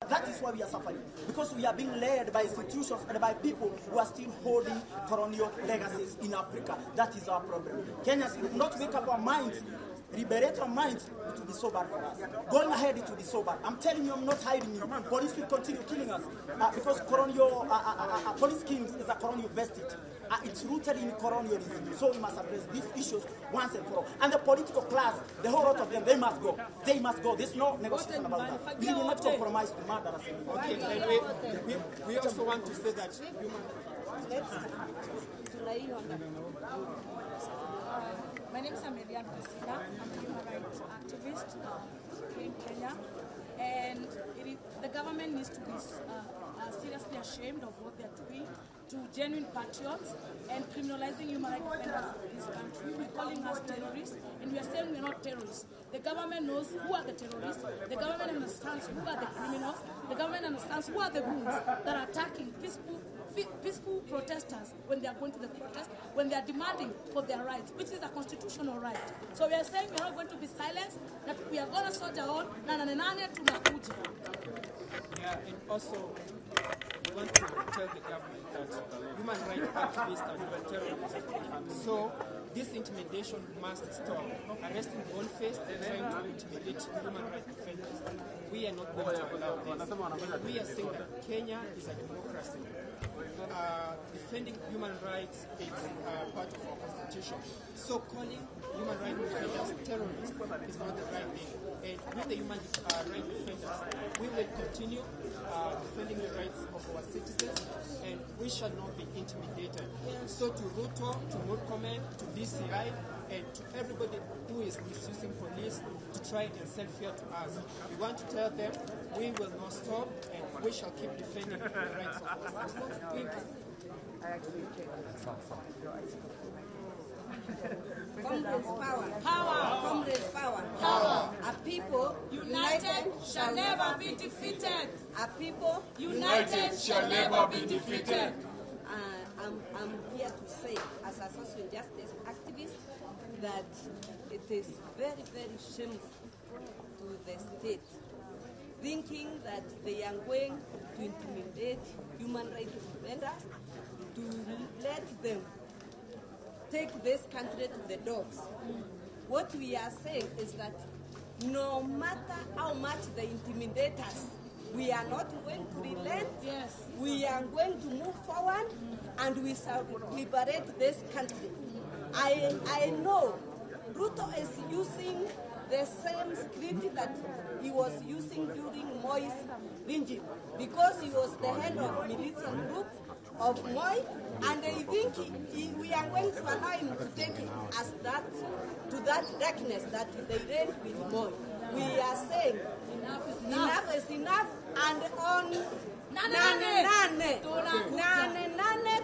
That is why we are suffering, because we are being led by institutions and by people who are still holding colonial legacies in Africa. That is our problem. Kenyans will not wake up our minds, liberate our minds. It will be so bad for us. Going ahead, it will be so bad. I'm telling you, I'm not hiding you. Police will continue killing us because colonial police killings is a colonial vestige. It's rooted in colonialism. So we must address these issues once and for all. And the political class, the whole lot of them, they must go. They must go. There's no negotiation about that. We will not compromise to murder us. Okay, we also want to say that my name is Amelia Priscilla. I'm a human rights activist here in Kenya. And the government needs to be seriously ashamed of what they're doing to genuine patriots and criminalizing human rights defenders in this country. We're calling us terrorists, and we are saying we're not terrorists. The government knows who are the terrorists. The government understands who are the criminals. The government understands who are the goons that are attacking peaceful protesters when they are going to the protest, when they are demanding for their rights, which is a constitutional right. So we are saying we're not going to be silenced, that we are going to soldier on, na tunakuja. Yeah, and also we want to tell the government that human rights activists are not terrorists. So this intimidation must stop. Arresting Boniface and trying to intimidate human rights defenders. We are not going to allow this. We are saying that Kenya is a democracy. Defending human rights is part of our constitution. So calling human rights defenders terrorists is not the right thing. And with the human rights defenders, we will continue defending the rights of our citizens, and we shall not be intimidated. So to Ruto, to Murkomen, to DCI, and to everybody who is misusing police to try and send fear to us, we want to tell them we will not stop, and we shall keep defending the rights of our citizens. Comrades power. Power. Comrades power. Power. A people United shall never be defeated. A people United shall never be defeated. I'm here to say, as a social justice activist, that it is very, very shameful to the state, thinking that they are going to intimidate human rights defenders, to let them take this country to the dogs. What we are saying is that no matter how much they intimidate us, we are not going to relent. Yes. We are going to move forward, and we shall liberate this country. I know Ruto is using the same script that he was using during Moi's regime, because he was the head of militant group of Moi, and I think we are going to allow him to take it as that, to that darkness that they reign with Moi. We are saying enough is enough, and on nane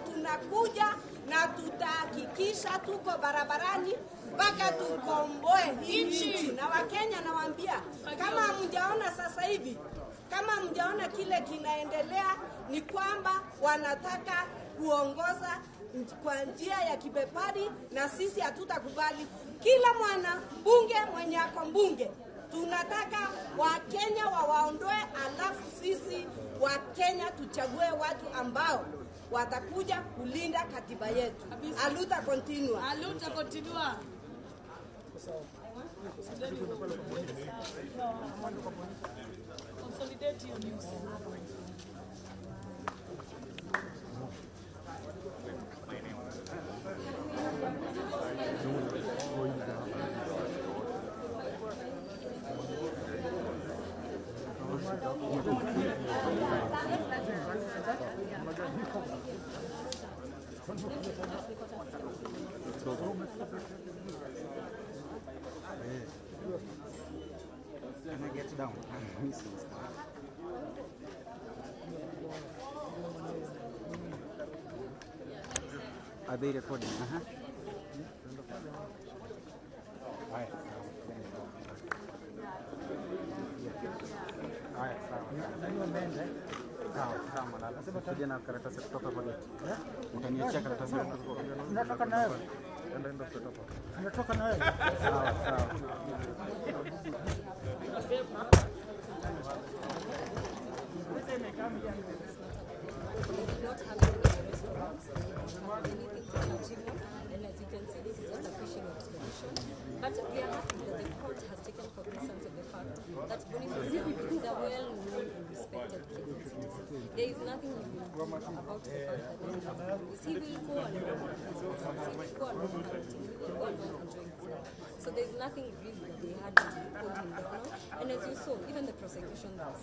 tunakuja na tutahakikisha tuko barabarani mpaka tukomboe hii nchi. Na Wakenya nawaambia, kama hamjaona sasa hivi, kama hamjaona kile kinaendelea, ni kwamba wanataka kuongoza kwa njia ya kibepari, na sisi hatutakubali. Kila mwana bunge mwenye ako mbunge, tunataka Wakenya wawaondoe, alafu sisi Wakenya tuchague watu ambao watakuja kulinda katiba yetu. Aluta continua. Aluta continua. Consolidate your news. Can I get down? Are they recording? Kuja na karatasi kutoka kwa geti. Utaniachia karatasi kutoka. Unatoka na wewe? Ndio kutoka. Unatoka na wewe? Sawa sawa. not have any arrest warrants, they don't have anything to charge him on, and as you can see, this is just a fishing expedition. But we are happy that the court has taken cognizance of the fact that Boniface is a well-known and respected Kenyan citizen. There is nothing new about the fact that he will go along with his business, he will go along hunting, he will go along enjoying his life. So there is nothing really that they had to hold him down on. And as you saw, even the prosecution had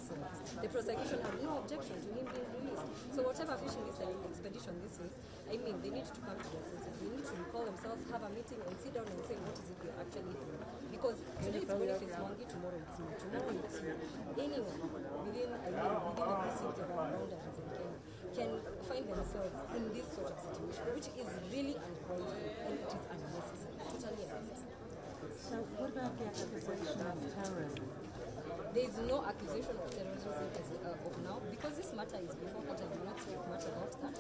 no objection to him being released. So whatever fishing expedition this is, I mean, they need to come to their senses. They need to recall themselves, have a meeting, and sit down and say what is it we're actually doing. Because today it's Boniface Mwangi, tomorrow it's me, tomorrow it's you. Anyone within the precincts of our boundaries in Kenya can find themselves in this sort of situation, which is really uncalled for and it is unnecessary, totally unnecessary. So what about the accusation of terrorism? There is no accusation of terrorism as of now, because this matter is before court. I will not speak much about that.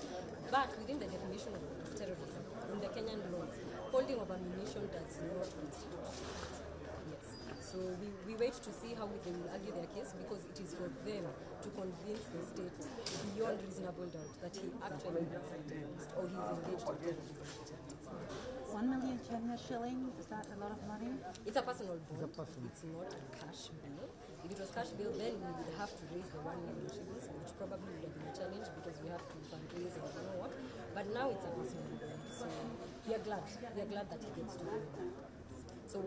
But within the definition of terrorism, in the Kenyan laws, holding of ammunition does not constitute. Yes. So we wait to see how they will argue their case, because it is for them to convince the state beyond reasonable doubt that he actually is a terrorist or he is engaged in terrorism activities. 1 million Kenya shilling, is that a lot of money? It's a personal bond. It's not a cash bill. If it was cash bill, then we would have to raise the 1 million shillings, which probably would have been a challenge because we have to fundraise and you know what. But now it's a personal bond. So we are glad that he gets to do that.